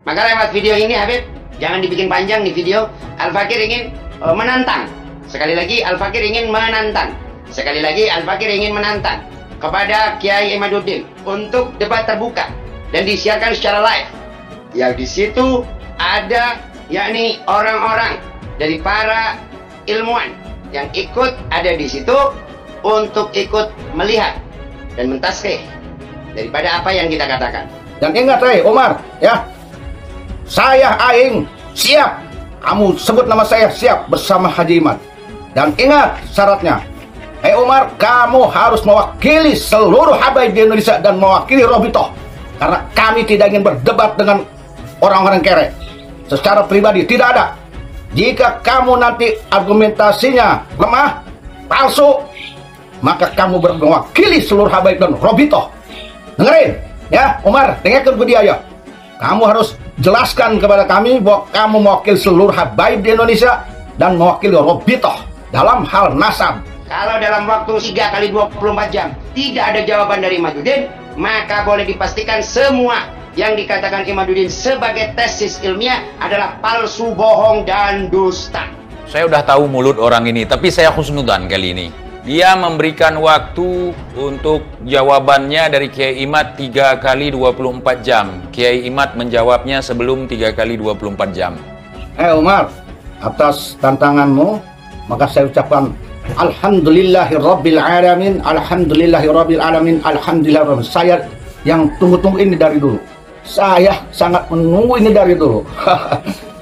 Maka lewat video ini Habib, jangan dibikin panjang nih video. Al-Fakir ingin menantang. Sekali lagi Al-Fakir ingin menantang. Sekali lagi Al-Fakir ingin menantang kepada Kiai Imaduddin untuk debat terbuka dan disiarkan secara live. Yang di situ ada yakni orang-orang dari para ilmuwan yang ikut ada di situ untuk ikut melihat dan mentasqih daripada apa yang kita katakan. Dan ingat Umar, ya, saya Aing siap. Kamu sebut nama saya siap bersama Haji Imad. Dan ingat syaratnya, Umar, kamu harus mewakili seluruh habaib di Indonesia dan mewakili Robitoh. Karena kami tidak ingin berdebat dengan orang-orang kere. Secara pribadi tidak ada. Jika kamu nanti argumentasinya lemah, palsu, maka kamu mewakili seluruh habaib dan Robitoh. Dengerin, ya Umar, dengarkan dia ya. Kamu harus jelaskan kepada kami bahwa kamu mewakili seluruh habaib di Indonesia dan mewakili Robitoh dalam hal nasab. Kalau dalam waktu 3 kali 24 jam tidak ada jawaban dari Imaduddin, maka boleh dipastikan semua yang dikatakan Imaduddin sebagai tesis ilmiah adalah palsu, bohong, dan dusta. Saya udah tahu mulut orang ini, tapi saya husnudzan kali ini. Dia memberikan waktu untuk jawabannya dari Kiai Imad 3 kali 24 jam. Kiai Imad menjawabnya sebelum 3 kali 24 jam. Umar, atas tantanganmu, maka saya ucapkan Alhamdulillahirabbil alamin, alhamdulillahirabbil alamin, alhamdulillah. Saya yang tunggu-tunggu ini dari dulu. Saya sangat menunggu ini dari dulu.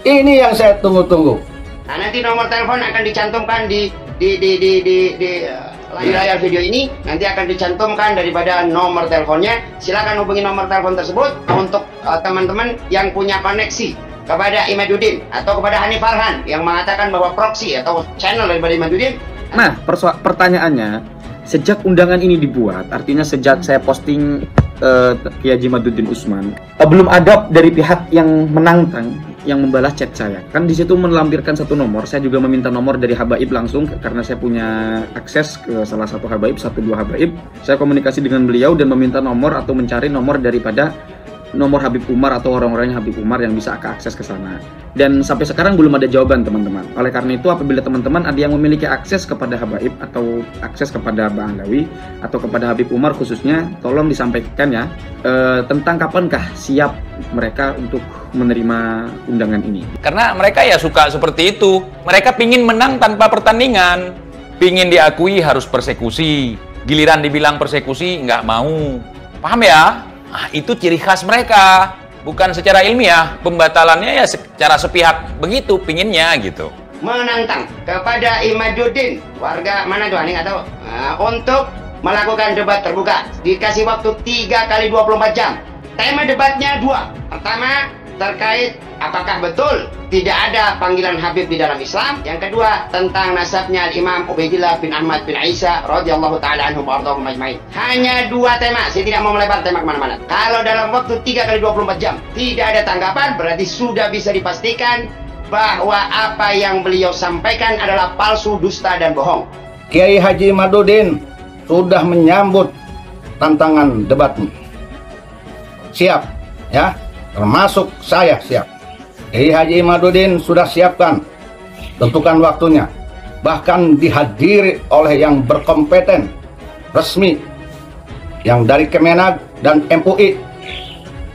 Ini yang saya tunggu-tunggu. Nah, nanti nomor telepon akan dicantumkan di layar video ini. Nanti akan dicantumkan daripada nomor teleponnya. Silakan hubungi nomor telepon tersebut untuk teman-teman yang punya koneksi kepada Imaduddin atau kepada Hanif Farhan yang mengatakan bahwa proxy atau channel daripada Imaduddin. Nah, pertanyaannya, sejak undangan ini dibuat, artinya sejak saya posting Kiai Haji Imaduddin Usman, belum ada dari pihak yang menantang yang membalas chat saya. Kan di situ melampirkan satu nomor. Saya juga meminta nomor dari habaib langsung karena saya punya akses ke salah satu habaib, 1-2 habaib. Saya komunikasi dengan beliau dan meminta nomor atau mencari nomor daripada nomor Habib Umar atau orang-orangnya Habib Umar yang bisa akses ke sana. Dan sampai sekarang belum ada jawaban, teman-teman. Oleh karena itu, apabila teman-teman ada yang memiliki akses kepada habaib atau akses kepada Bang Alawi atau kepada Habib Umar khususnya, tolong disampaikan ya tentang kapankah siap mereka untuk menerima undangan ini. Karena mereka ya suka seperti itu. Mereka pingin menang tanpa pertandingan. Pingin diakui harus persekusi. Giliran dibilang persekusi nggak mau. Paham ya? Ah, itu ciri khas mereka, bukan secara ilmiah. Pembatalannya ya secara sepihak begitu, pinginnya gitu. Menantang kepada Imaduddin, warga mana tuh, nggak tahu, untuk melakukan debat terbuka. Dikasih waktu 3 kali 24 jam. Tema debatnya 2. Pertama, terkait apakah betul tidak ada panggilan Habib di dalam Islam. Yang kedua, tentang nasabnya Imam Ubaidillah bin Ahmad bin Isa radhiyallahu taala anhum wa ardhahum ajmain. Hanya 2 tema, saya tidak mau melebar tema kemana-mana. Kalau dalam waktu 3 kali 24 jam tidak ada tanggapan, berarti sudah bisa dipastikan bahwa apa yang beliau sampaikan adalah palsu, dusta, dan bohong. Kiai Haji Imaduddin sudah menyambut tantangan debatmu. Siap, ya. Termasuk saya siap. Kiai Haji Imaduddin sudah siapkan, tentukan waktunya. Bahkan dihadiri oleh yang berkompeten, resmi, yang dari Kemenag dan MUI,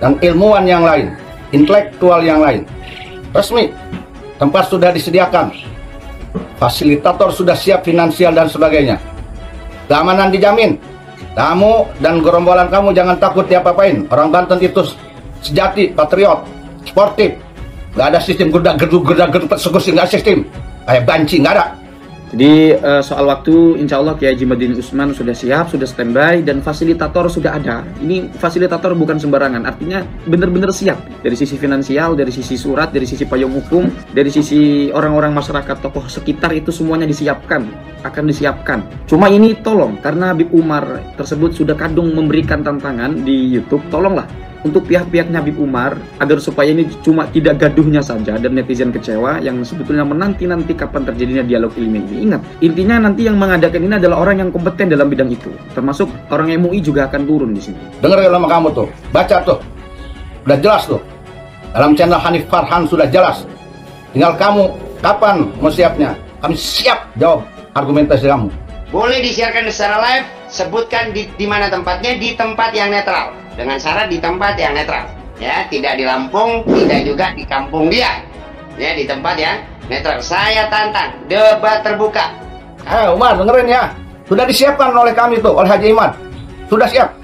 dan ilmuwan yang lain, intelektual yang lain. Resmi, tempat sudah disediakan, fasilitator sudah siap, finansial dan sebagainya. Keamanan dijamin. Kamu dan gerombolan kamu jangan takut diapa-apain. Orang Banten itu sejati, patriot, sportif. Gak ada sistem gerdak-gerduk persekusi, gak ada sistem. Kayak banci, gak ada. Jadi soal waktu, insya Allah Kiai Haji Imaduddin Usman sudah siap, sudah standby, dan fasilitator sudah ada. Ini fasilitator bukan sembarangan, artinya benar-benar siap. Dari sisi finansial, dari sisi surat, dari sisi payung hukum, dari sisi orang-orang masyarakat, tokoh sekitar, itu semuanya disiapkan, akan disiapkan. Cuma ini tolong, karena Habib Umar tersebut sudah kadung memberikan tantangan di YouTube, tolonglah untuk pihak-pihaknya Habib Umar agar supaya ini cuma tidak gaduhnya saja dan netizen kecewa yang sebetulnya menanti-nanti kapan terjadinya dialog ilmiah ini. Ingat, intinya nanti yang mengadakan ini adalah orang yang kompeten dalam bidang itu, termasuk orang MUI juga akan turun di sini. Dengar lama kamu tuh, baca tuh, udah jelas tuh. Dalam channel Hanif Farhan sudah jelas. Tinggal kamu kapan mau siapnya. Kami siap jawab argumentasi kamu. Boleh disiarkan secara live, sebutkan di mana tempatnya, di tempat yang netral. Dengan syarat di tempat yang netral. Ya, tidak di Lampung, tidak juga di kampung dia. Ya, di tempat yang netral. Saya tantang debat terbuka. Umar, dengerin ya. Sudah disiapkan oleh kami tuh, oleh Haji Imad. Sudah siap.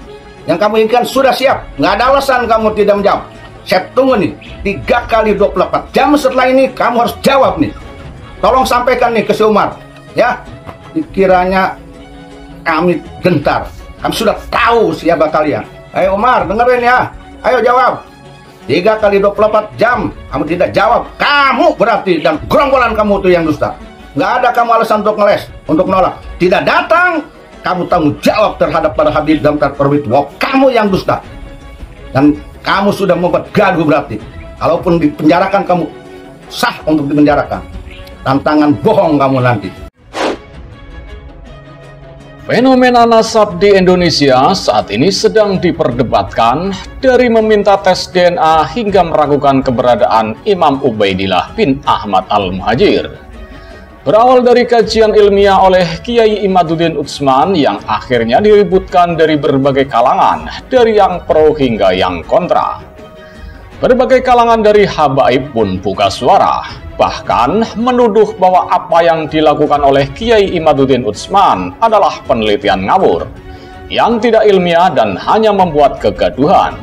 Yang kamu inginkan sudah siap. Nggak ada alasan kamu tidak menjawab. Saya tunggu nih, 3 kali 24 jam setelah ini kamu harus jawab nih. Tolong sampaikan nih ke si Umar. Ya, dikiranya kami gentar. Kami sudah tahu siapa kalian. Ayo Umar, dengerin ya. Ayo jawab. 3 kali 24 jam kamu tidak jawab. Kamu berarti dan gerombolan kamu tuh yang dusta. Nggak ada kamu alasan untuk ngeles, untuk nolak. Tidak datang, kamu tanggung jawab terhadap para Habib dan Orbit. Wah, kamu yang dusta. Dan kamu sudah membuat gaduh berarti. Kalaupun dipenjarakan kamu sah untuk dipenjarakan. Tantangan bohong kamu nanti. Fenomena nasab di Indonesia saat ini sedang diperdebatkan, dari meminta tes DNA hingga meragukan keberadaan Imam Ubaidillah bin Ahmad Al-Muhajir. Berawal dari kajian ilmiah oleh Kiai Imaduddin Utsman yang akhirnya diributkan dari berbagai kalangan, dari yang pro hingga yang kontra. Berbagai kalangan dari habaib pun buka suara, bahkan menuduh bahwa apa yang dilakukan oleh Kiai Imaduddin Utsman adalah penelitian ngawur, yang tidak ilmiah dan hanya membuat kegaduhan.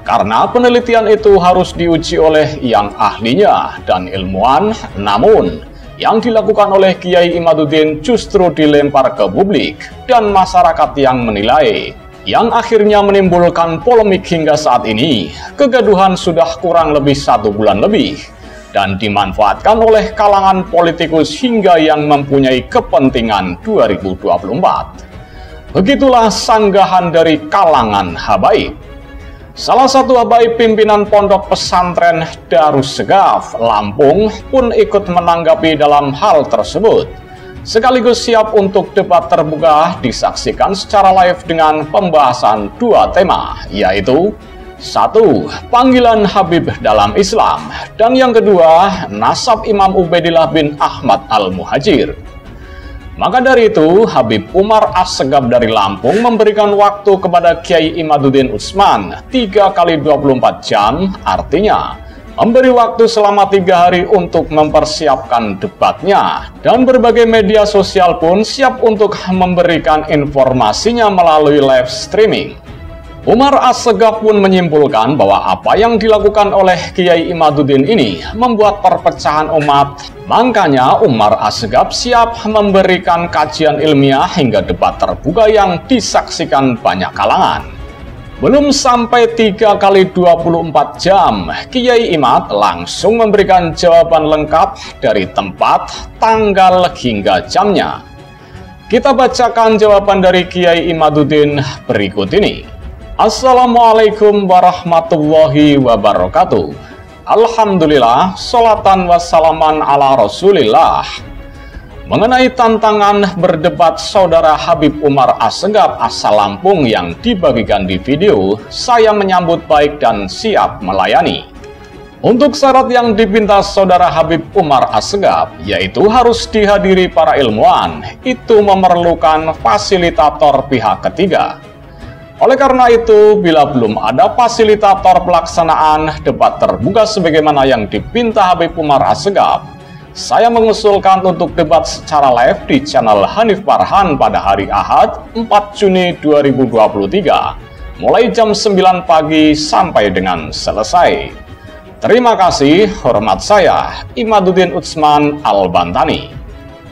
Karena penelitian itu harus diuji oleh yang ahlinya dan ilmuwan, namun yang dilakukan oleh Kiai Imaduddin justru dilempar ke publik dan masyarakat yang menilai, yang akhirnya menimbulkan polemik hingga saat ini. Kegaduhan sudah kurang lebih 1 bulan lebih dan dimanfaatkan oleh kalangan politikus hingga yang mempunyai kepentingan 2024. Begitulah sanggahan dari kalangan habaib. Salah satu habaib pimpinan pondok pesantren Darus Segaf, Lampung pun ikut menanggapi dalam hal tersebut. Sekaligus siap untuk debat terbuka disaksikan secara live dengan pembahasan 2 tema, yaitu 1. Panggilan Habib dalam Islam, dan yang kedua, nasab Imam Ubaidillah bin Ahmad Al-Muhajir. Maka dari itu, Habib Umar Assegaf dari Lampung memberikan waktu kepada Kiai Imaduddin Utsman 3 kali 24 jam, artinya memberi waktu selama 3 hari untuk mempersiapkan debatnya, dan berbagai media sosial pun siap untuk memberikan informasinya melalui live streaming. Umar Assegaf pun menyimpulkan bahwa apa yang dilakukan oleh Kiai Imaduddin ini membuat perpecahan umat. Makanya Umar Assegaf siap memberikan kajian ilmiah hingga debat terbuka yang disaksikan banyak kalangan. Belum sampai 3 kali 24 jam, Kiai Imad langsung memberikan jawaban lengkap dari tempat, tanggal, hingga jamnya. Kita bacakan jawaban dari Kiai Imaduddin berikut ini. Assalamualaikum warahmatullahi wabarakatuh. Alhamdulillah, sholatan wassalaman ala rasulillah. Mengenai tantangan berdebat saudara Habib Umar Assegaf asal Lampung yang dibagikan di video, saya menyambut baik dan siap melayani. Untuk syarat yang dipinta saudara Habib Umar Assegaf, yaitu harus dihadiri para ilmuwan, itu memerlukan fasilitator pihak ketiga. Oleh karena itu, bila belum ada fasilitator pelaksanaan debat terbuka sebagaimana yang dipinta Habib Umar Assegaf, saya mengusulkan untuk debat secara live di channel Hanif Farhan pada hari Ahad 4 Juni 2023, mulai jam 9 pagi sampai dengan selesai. Terima kasih, hormat saya, Imaduddin Utsman Al-Bantani.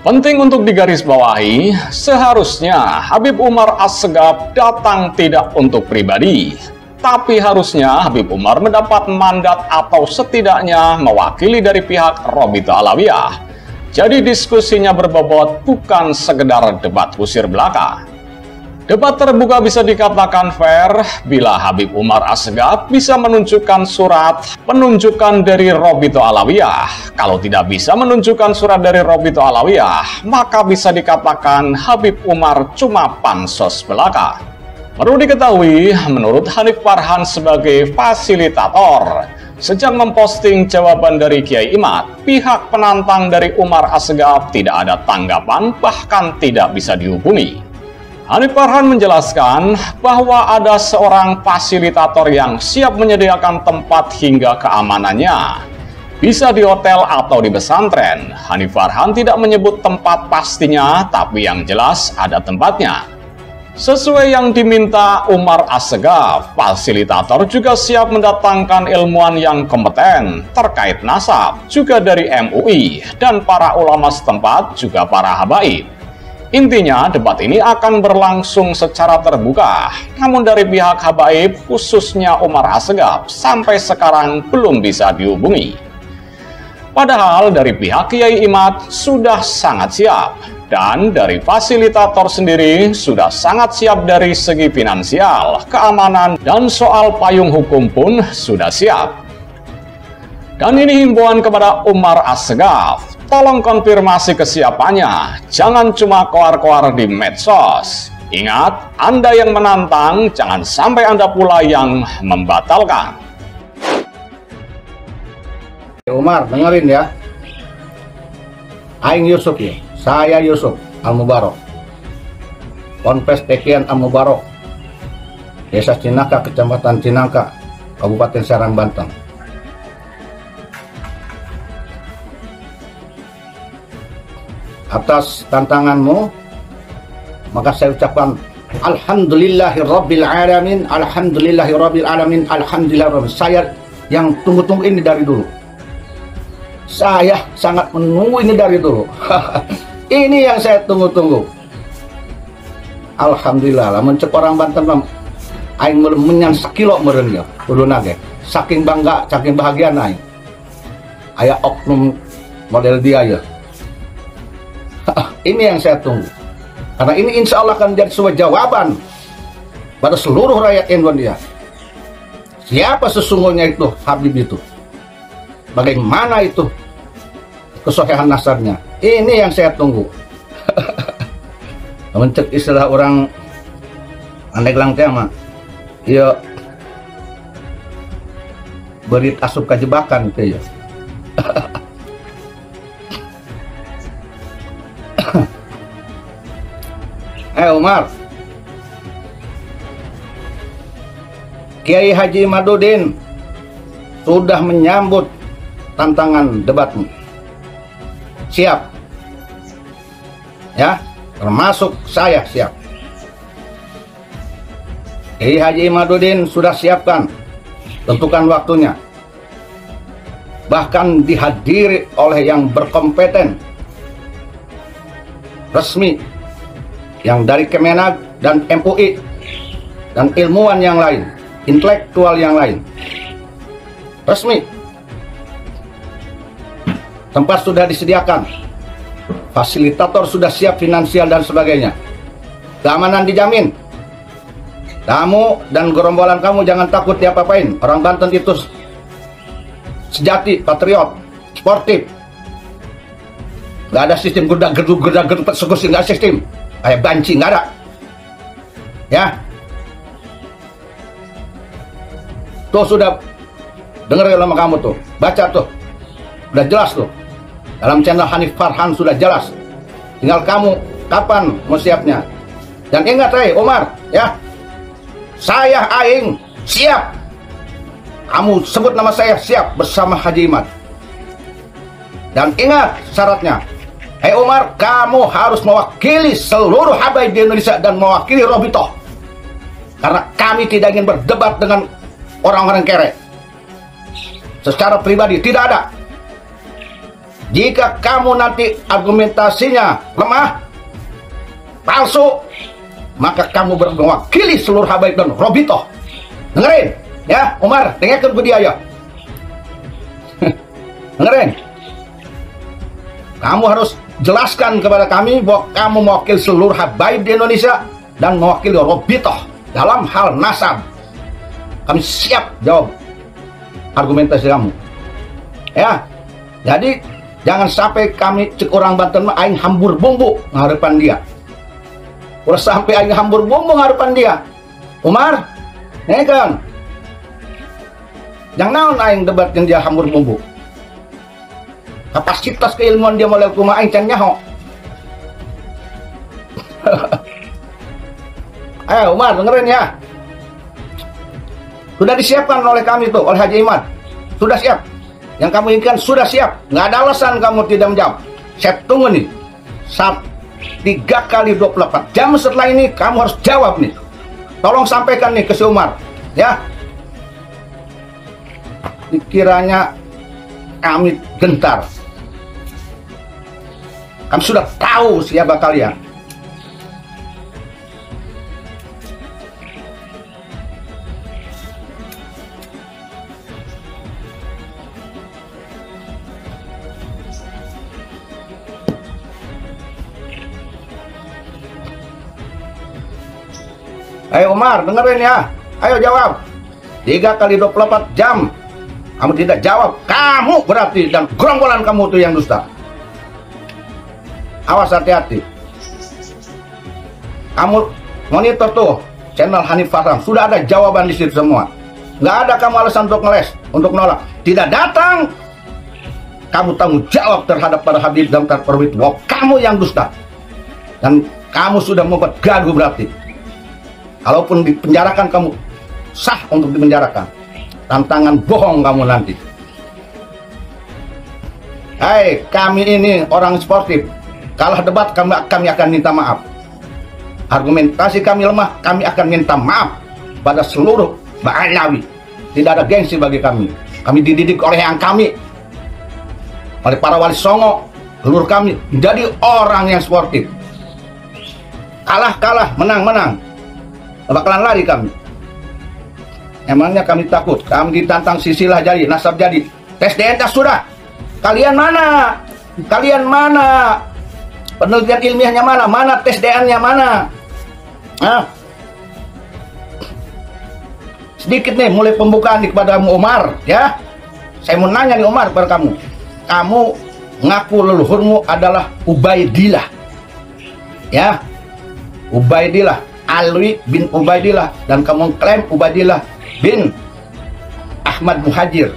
Penting untuk digarisbawahi, seharusnya Habib Umar Assegaf datang tidak untuk pribadi, tapi harusnya Habib Umar mendapat mandat atau setidaknya mewakili dari pihak Robita Alawiyah. Jadi diskusinya berbobot, bukan sekedar debat kusir belaka. Debat terbuka bisa dikatakan fair bila Habib Umar Assegaf bisa menunjukkan surat penunjukan dari Robita Alawiyah. Kalau tidak bisa menunjukkan surat dari Robita Alawiyah, maka bisa dikatakan Habib Umar cuma pansos belaka. Perlu diketahui, menurut Hanif Farhan sebagai fasilitator, sejak memposting jawaban dari Kiai Imad, pihak penantang dari Umar Assegaf tidak ada tanggapan, bahkan tidak bisa dihubungi. Hanif Farhan menjelaskan bahwa ada seorang fasilitator yang siap menyediakan tempat hingga keamanannya. Bisa di hotel atau di pesantren. Hanif Farhan tidak menyebut tempat pastinya, tapi yang jelas ada tempatnya. Sesuai yang diminta Umar Assegaf, fasilitator juga siap mendatangkan ilmuwan yang kompeten terkait nasab, juga dari MUI, dan para ulama setempat, juga para habaib. Intinya, debat ini akan berlangsung secara terbuka, namun dari pihak habaib, khususnya Umar Assegaf, sampai sekarang belum bisa dihubungi. Padahal dari pihak Kiai Imad sudah sangat siap, dan dari fasilitator sendiri sudah sangat siap dari segi finansial, keamanan, dan soal payung hukum pun sudah siap. Dan ini himbauan kepada Umar Assegaf, tolong konfirmasi kesiapannya, jangan cuma koar-koar di medsos. Ingat, Anda yang menantang, jangan sampai Anda pula yang membatalkan. Umar, dengerin ya. Aing Yusuf ya. Saya Yusuf Al-Mubarok. Ponpes Tekian Al-Mubarok. Desa Cinangka, Kecamatan Cinangka, Kabupaten Serang, Banten. Atas tantanganmu, maka saya ucapkan Alhamdulillahirabbil alamin, Alhamdulillahirabbil alamin, Alhamdulillah. Saya yang tunggu-tunggu ini dari dulu. Saya sangat menunggu ini dari dulu. Ini yang saya tunggu-tunggu. Alhamdulillah lah, mencek orang Banten lah. Aing menyan sekilo meren ya, kudu nage. Saking bangga, saking bahagia aing. Aya oknum model dia ya. Ini yang saya tunggu. Karena ini insya Allah akan menjadi sebuah jawaban pada seluruh rakyat Indonesia. Siapa sesungguhnya itu Habib itu? Bagaimana itu kesohihan nasabnya? Ini yang saya tunggu. Mencek istilah orang andai gelang tema, ya beri asup kejebakan itu ya. Umar, Kiai Haji Imaduddin sudah menyambut tantangan debatmu. Siap ya, termasuk saya siap. Kiai Haji Imaduddin sudah siapkan, tentukan waktunya, bahkan dihadiri oleh yang berkompeten resmi yang dari Kemenag dan MUI dan ilmuwan yang lain, intelektual yang lain resmi. Tempat sudah disediakan, fasilitator sudah siap, finansial dan sebagainya. Keamanan dijamin. Kamu dan gerombolan kamu jangan takut diapa-apain. Orang Banten itu sejati, patriot, sportif. Gak ada sistem gerdak-gerduk persekusi, gak ada sistem. Kayak banci, gak ada. Ya. Tuh sudah dengar sama kamu tuh, baca tuh. Udah jelas tuh. Dalam channel Hanif Farhan sudah jelas. Tinggal kamu kapan mau siapnya. Dan ingat Umar, ya. Saya aing siap. Kamu sebut nama saya siap bersama Haji Imad. Dan ingat syaratnya. Umar, kamu harus mewakili seluruh habaib di Indonesia dan mewakili Robitoh. Karena kami tidak ingin berdebat dengan orang-orang kere. Secara pribadi tidak ada. Jika kamu nanti argumentasinya lemah, palsu, maka kamu mewakili seluruh habaib dan Robitoh. Dengerin, ya Umar, dengarkan ke dia ya. Dengerin. Kamu harus jelaskan kepada kami bahwa kamu mewakili seluruh habaib di Indonesia dan mewakili Robitoh dalam hal nasab. Kami siap jawab argumentasi kamu. Ya, jadi jangan sampai kami cek orang Banten mah aing hambur bumbu ngaharapan dia. Udah sampai aing hambur bumbu ngaharapan dia. Umar, nih kan. Yang naon aing debat yang dia hambur bumbu. Kapasitas keilmuan dia mulai kuma aing can nyaho. Ayo Umar, dengerin ya. Sudah disiapkan oleh kami tuh, oleh Haji Imad. Sudah siap. Yang kamu inginkan sudah siap. Nggak ada alasan kamu tidak menjawab. Saya tunggu nih. 3 kali 24 jam setelah ini kamu harus jawab nih. Tolong sampaikan nih ke si Umar. Ya. Dikiranya kami gentar. Kami sudah tahu siapa kalian. Ayo Umar, dengerin ya. Ayo jawab. 3 kali 24 jam. Kamu tidak jawab, kamu berarti dan gerombolan kamu tuh yang dusta. Awas, hati-hati. Kamu monitor tuh channel Hanif Fahram. Sudah ada jawaban di situ semua. Nggak ada kamu alasan untuk ngeles, untuk nolak. Tidak datang. Kamu tanggung jawab terhadap para Habib dan Perwit. Wow, kamu yang dusta. Dan kamu sudah membuat gaduh berarti. Kalaupun dipenjarakan kamu sah untuk dipenjarakan. Tantangan bohong kamu nanti. Hai, kami ini orang sportif. Kalah debat kami akan minta maaf. Argumentasi kami lemah, kami akan minta maaf pada seluruh Ba'alawi. Tidak ada gengsi bagi kami. Kami dididik oleh yang kami, oleh para wali songo, seluruh kami menjadi orang yang sportif. Kalah, menang. Bakalan lari kami. Emangnya kami takut? Kami ditantang sisilah jadi, nasab jadi. Tes DNA sudah. Kalian mana? Penelitian ilmiahnya mana? Mana tes DNA-nya mana? Hah? Sedikit nih mulai pembukaan nih kepada Umar, ya. Saya mau nanya nih Umar kepada kamu. Kamu ngaku leluhurmu adalah Ubaidillah. Ya. Ubaidillah, Alwi bin Ubaidillah, dan kamu klaim Ubaidillah bin Ahmad Muhajir.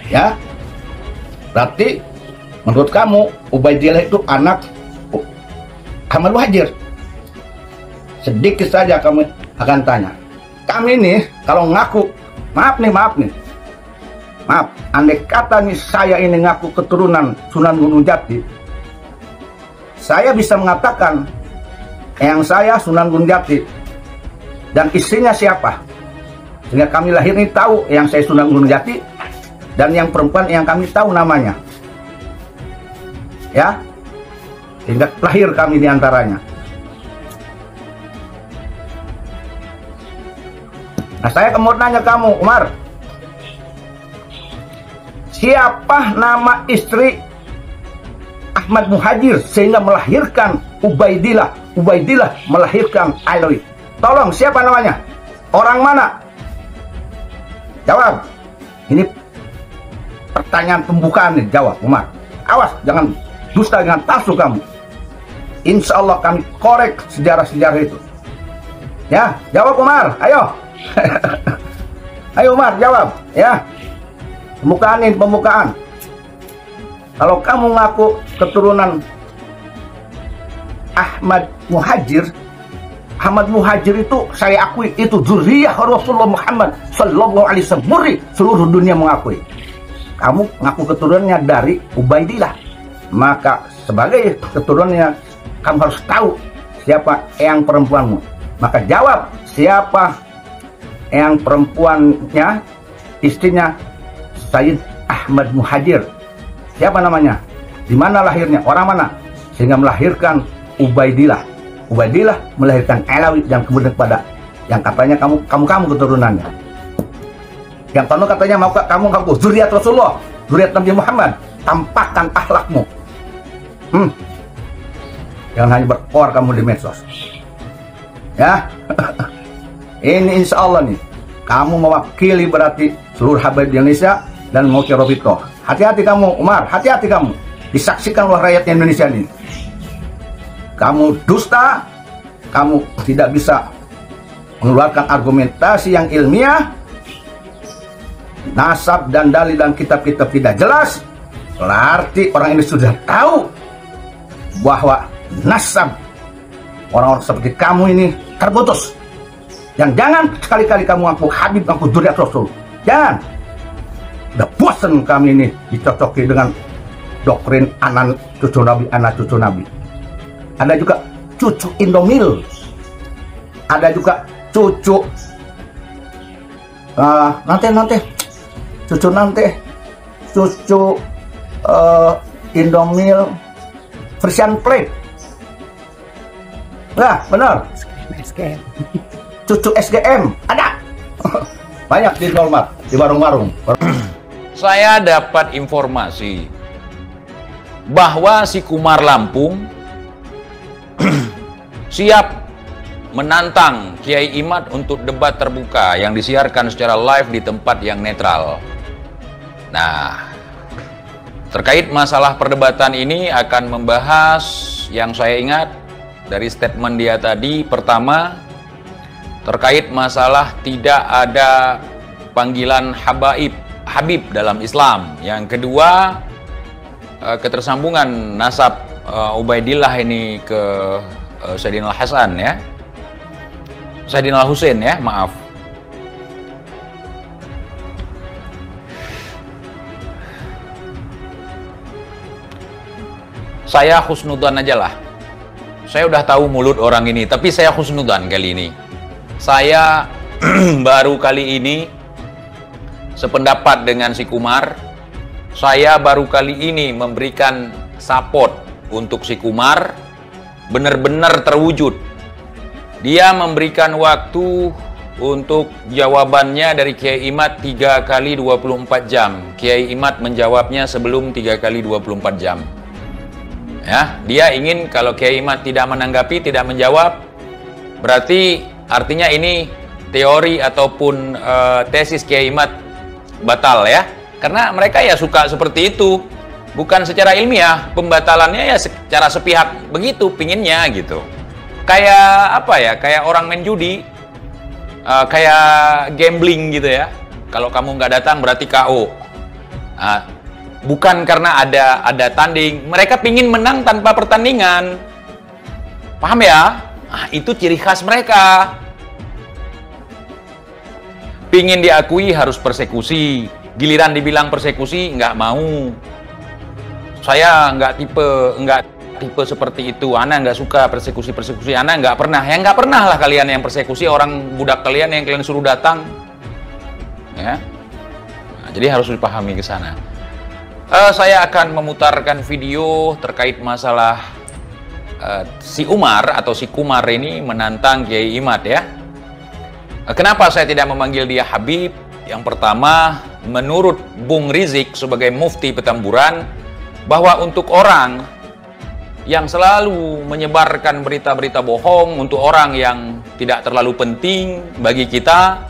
Ya. Berarti menurut kamu Ubaidillah itu anak Ahmad Muhajir. Sedikit saja kamu akan tanya. Kami nih kalau ngaku, maaf nih. Maaf, andai kata nih saya ini ngaku keturunan Sunan Gunung Jati, saya bisa mengatakan yang saya Sunan Gunung Jati dan istrinya siapa, sehingga kami lahir ini tahu yang saya Sunan Gunung Jati dan yang perempuan yang kami tahu namanya, ya, sehingga lahir kami diantaranya. Nah, saya mau nanya kamu, Umar, siapa nama istri Ahmad Muhajir sehingga melahirkan Ubaidillah? Ubaidillah melahirkan Alwi. Tolong, siapa namanya? Orang mana? Jawab. Ini pertanyaan pembukaan nih, jawab Umar. Awas, jangan dusta, jangan palsu kamu. Insya Allah kami korek sejarah-sejarah itu. Ya, jawab Umar, ayo. Ayo Umar, jawab, ya. Pembukaan. Kalau kamu ngaku keturunan Ahmad Muhajir itu saya akui itu dzurriyyah Rasulullah Muhammad sallallahu alaihi wasallam. Seluruh dunia mengakui. Kamu ngaku keturunannya dari Ubaidillah. Maka sebagai keturunannya kamu harus tahu siapa eyang perempuanmu. Maka jawab, siapa yang perempuannya, istrinya Sayyid Ahmad Muhajir. Siapa namanya? Di mana lahirnya? Orang mana? Sehingga melahirkan Ubaidillah. Ubaidillah melahirkan Alawi yang kemudian kepada yang katanya kamu keturunannya. Yang kamu katanya mau kamu zuriat Rasulullah, zuriat Nabi Muhammad. Tampakkan akhlakmu. Jangan hanya berkoar kamu di medsos. Ya. Ini insya Allah nih, kamu mewakili berarti seluruh Habib Indonesia dan mau Robito. Hati-hati kamu, Umar, hati-hati kamu. Disaksikan oleh rakyat Indonesia ini. Kamu dusta, kamu tidak bisa mengeluarkan argumentasi yang ilmiah, nasab dan dalil dan kitab-kitab tidak jelas, berarti orang ini sudah tahu bahwa nasab orang-orang seperti kamu ini terputus. Dan jangan sekali-kali kamu ngaku Habib, ngaku Dzurriyyah Rasul. Jangan. Udah bosan kami ini dicocoki dengan doktrin anak cucu Nabi. Ada juga cucu Indomil. Ada juga cucu cucu Indomil Frisian Plate. Nah, benar. Cucu SGM ada. Banyak di Walmart, di warung-warung. Saya dapat informasi bahwa si Kumar Lampung siap menantang Kiai Imad untuk debat terbuka yang disiarkan secara live di tempat yang netral. Nah, terkait masalah perdebatan ini akan membahas yang saya ingat dari statement dia tadi. Pertama, terkait masalah tidak ada panggilan Habib dalam Islam. Yang kedua, ketersambungan nasab Ubaidillah ini ke Sayyidina Hasan ya. Sayyidina Husain ya, maaf. Saya husnudzan aja lah. Saya udah tahu mulut orang ini, tapi saya husnudzan kali ini. Saya baru kali ini sependapat dengan si Kumar. Saya baru kali ini memberikan support untuk si Kumar. Benar-benar terwujud. Dia memberikan waktu untuk jawabannya dari Kiai Imad 3 kali 24 jam. Kiai Imad menjawabnya sebelum 3 kali 24 jam. Ya, dia ingin kalau Kiai Imad tidak menanggapi, tidak menjawab, berarti artinya ini teori ataupun tesis Kiai Imad batal ya. Karena mereka ya suka seperti itu. Bukan secara ilmiah, pembatalannya ya secara sepihak begitu, pinginnya gitu. Kayak apa ya, kayak orang main judi, kayak gambling gitu ya. Kalau kamu nggak datang berarti KO. Bukan karena ada tanding, mereka pingin menang tanpa pertandingan. Paham ya? Itu ciri khas mereka. Pingin diakui harus persekusi, giliran dibilang persekusi nggak mau. Saya nggak tipe seperti itu. Ana nggak suka persekusi. Ana nggak pernah. Ya nggak pernah lah kalian yang persekusi orang budak kalian yang kalian suruh datang. Ya. Nah, jadi harus dipahami ke sana. Saya akan memutarkan video terkait masalah si Umar atau si Kumar ini menantang Kiai Imad ya. Kenapa saya tidak memanggil dia Habib? Yang pertama, menurut Bung Rizik sebagai mufti Petamburan, bahwa untuk orang yang selalu menyebarkan berita-berita bohong, untuk orang yang tidak terlalu penting bagi kita,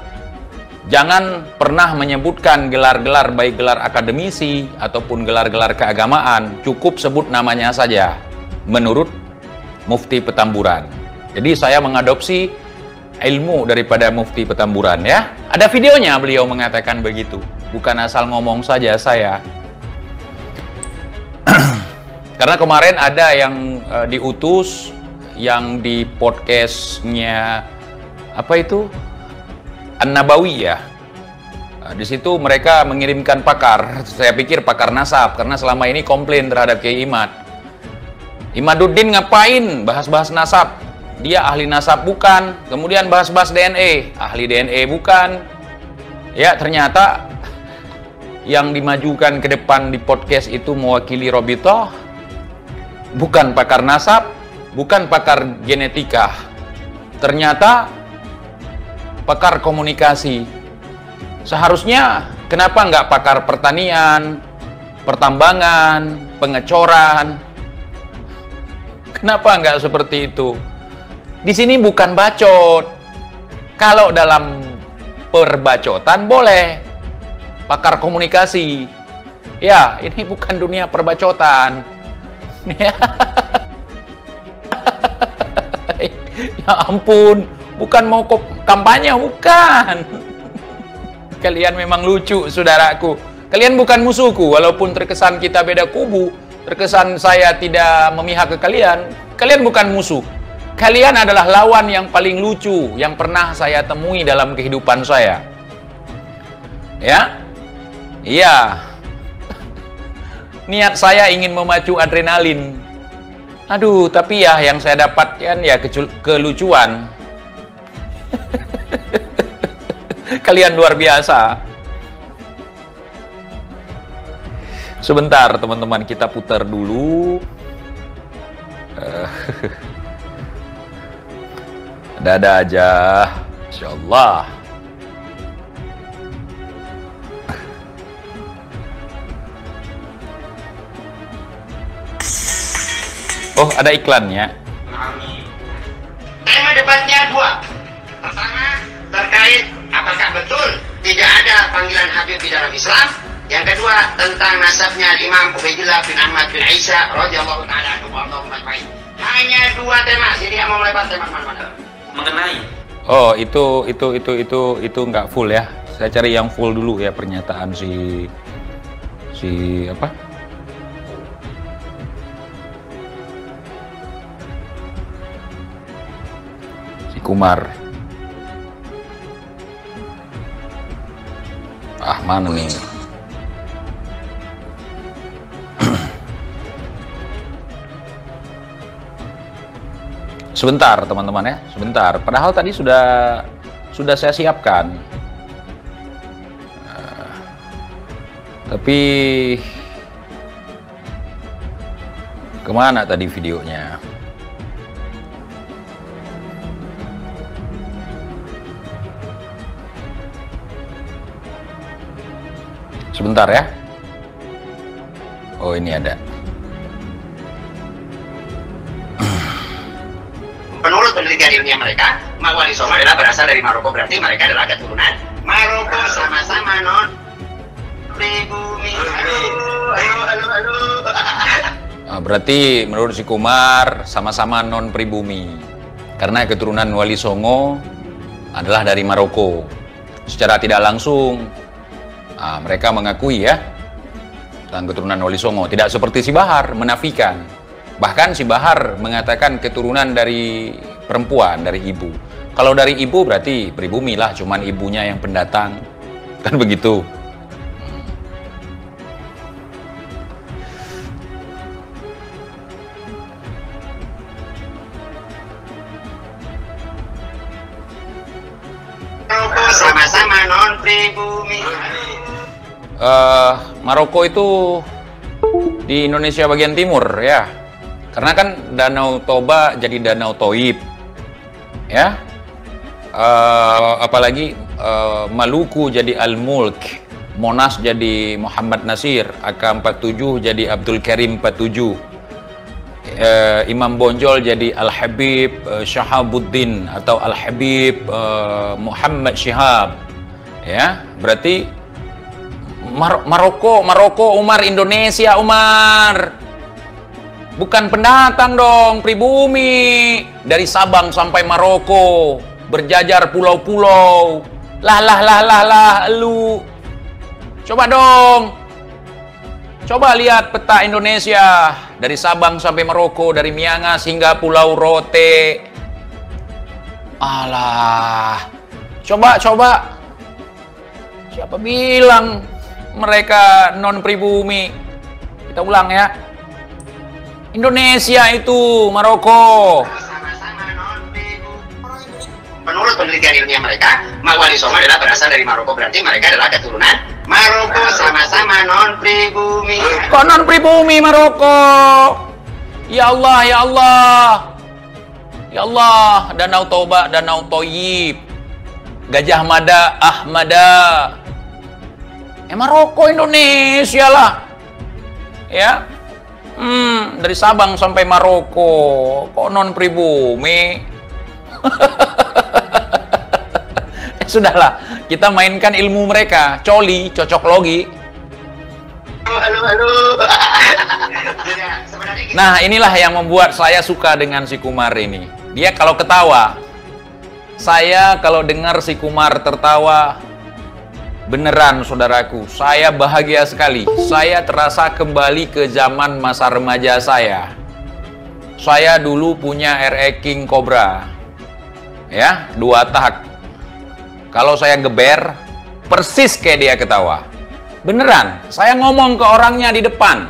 jangan pernah menyebutkan gelar-gelar, baik gelar akademisi ataupun gelar-gelar keagamaan. Cukup sebut namanya saja, menurut mufti Petamburan. Jadi saya mengadopsi ilmu daripada mufti Petamburan ya. Ada videonya beliau mengatakan begitu. Bukan asal ngomong saja saya. Karena kemarin ada yang diutus yang di podcastnya apa itu An-Nabawi ya. Di situ mereka mengirimkan pakar. Saya pikir pakar nasab karena selama ini komplain terhadap Kiai Imad. Imaduddin ngapain bahas-bahas nasab? Dia ahli nasab bukan. Kemudian bahas-bahas DNA, ahli DNA bukan. Ya ternyata yang dimajukan ke depan di podcast itu mewakili Robitoh. Bukan pakar nasab, bukan pakar genetika. Ternyata pakar komunikasi. Seharusnya kenapa nggak pakar pertanian, pertambangan, pengecoran? Kenapa nggak seperti itu? Di sini bukan bacot. Kalau dalam perbacotan boleh. Pakar komunikasi. Ya, ini bukan dunia perbacotan. Ya ampun, bukan mau kampanye, bukan. Kalian memang lucu, saudaraku. Kalian bukan musuhku, walaupun terkesan kita beda kubu, terkesan saya tidak memihak ke kalian. Kalian bukan musuh. Kalian adalah lawan yang paling lucu yang pernah saya temui dalam kehidupan saya. Ya? Iya. Niat saya ingin memacu adrenalin. Aduh, tapi ya yang saya dapatkan ya kelucuan. Kalian luar biasa. Sebentar teman-teman, kita putar dulu. Ada aja, insyaallah. Oh, ada iklannya. Tema debatnya dua. Pertama, terkait apakah betul tidak ada panggilan Habib di dalam Islam. Yang kedua, tentang nasabnya Imam Ubaidillah bin Ahmad bin Isa radhiyallahu taala anhu wa Allahumma baik. Hanya dua tema, jadi yang mau melebar tema mana? Mengenai. Oh, itu nggak full ya. Saya cari yang full dulu ya, pernyataan si apa? Si Kumar. Ah, mana nih? Sebentar teman-teman ya, sebentar. Padahal tadi sudah saya siapkan. Tapi kemana tadi videonya? Sebentar ya. Oh, ini ada. Menurut penelitian ilmiah mereka, Wali Songo adalah berasal dari Maroko, berarti mereka adalah keturunan Maroko, sama-sama non pribumi. Halo. Berarti menurut si Kumar sama-sama non pribumi, karena keturunan Wali Songo adalah dari Maroko. Secara tidak langsung mereka mengakui ya tentang keturunan Wali Songo. Tidak seperti si Bahar menafikan. Bahkan si Bahar mengatakan keturunan dari perempuan, dari ibu. Kalau dari ibu berarti pribumi lah, cuman ibunya yang pendatang. Kan begitu. Sama-sama non pribumi. Maroko itu di Indonesia bagian timur ya. Karena kan Danau Toba jadi Danau Toib, ya. Apalagi Maluku jadi Al-Mulk, Monas jadi Muhammad Nasir, AK-47 jadi Abdul Karim 47, Imam Bonjol jadi Al-Habib Syahabuddin atau Al-Habib Muhammad Syihab, ya. Berarti Maroko, Umar, Indonesia, Umar. Bukan pendatang dong, pribumi. Dari Sabang sampai Maroko, berjajar pulau-pulau. Lah, lu. Coba dong. Coba lihat peta Indonesia. Dari Sabang sampai Maroko, dari Miangas hingga Pulau Rote. Alah. Coba. Siapa bilang mereka non pribumi? Kita ulang ya. Indonesia itu Maroko. Sama-sama non pribumi. Menurut penelitian ilmiah mereka, Wali Songo adalah berasal dari Maroko, berarti mereka adalah keturunan Maroko, sama-sama non pribumi. Kok non pribumi Maroko? Ya Allah, ya Allah. Ya Allah, Danau Toba, Danau Toyib, Gajah Mada, Ahmada. Maroko Indonesia lah. Ya. Dari Sabang sampai Maroko. Kok non pribumi? Sudahlah, kita mainkan ilmu mereka, coli, cocok logi. Halo. Nah, inilah yang membuat saya suka dengan si Kumar ini. Dia kalau ketawa, saya kalau dengar si Kumar tertawa, Beneran saudaraku, saya bahagia sekali. Saya terasa kembali ke zaman masa remaja saya. Saya dulu punya RE King Cobra. Ya, 2 tak. Kalau saya geber, persis kayak dia ketawa. Beneran, saya ngomong ke orangnya di depan.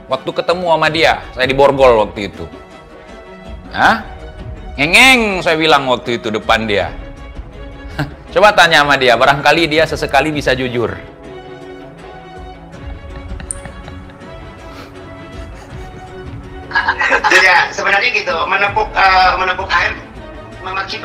Waktu ketemu sama dia, saya di borgol waktu itu. Hah? Ngengeng, saya bilang waktu itu depan dia. Coba tanya sama dia, barangkali dia sesekali bisa jujur. Ya, sebenarnya gitu, menepuk air, memaki